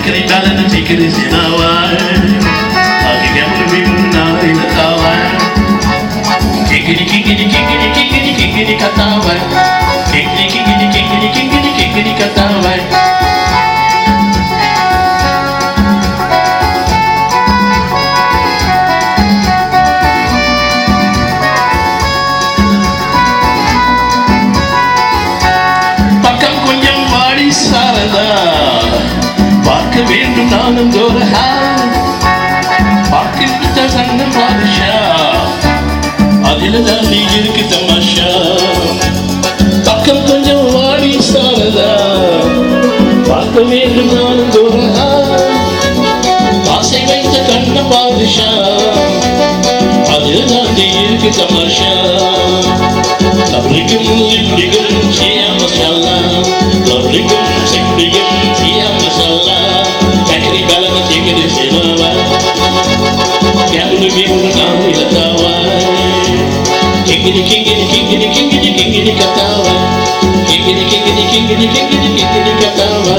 Teknik balını tekerisin hava. Hadi yapın bir bunlarıyla tava. Kekini kekini kekini kekini kekini katava. Kekini kekini kekini kekini kekini katava. பார்க்க வேண்டும் நானும் தோரஹா பார்க்கின்ற சங்கம் பாதுஷா அதில் தான் நீ இருக்கு தமாஷா பக்கம் கொஞ்சம் வாடி சாரதா பார்க்க வேண்டும் நானும் தோரஹா ஆசை வைத்த கண்ண பாதுஷா அதில் தான் நீ இருக்கு தமாஷா லவ்லிக்கும் லிப்டிக்கும் சியா மசாலா லவ்லிக்கும் சிப்டிக்கும் சியா மசாலா கக்கரி பலன சிக்கரி சிவாவா கேபுலு மீபுலு நாமு இலத்தாவா கிங்கிரி கிங்கிரி கிங்கிரி கிங்கிரி கிங்கிரி கத்தாவா கிங்கிரி கிங்கிரி கிங்கிரி கிங்கிரி கிங்கிரி கத்தாவா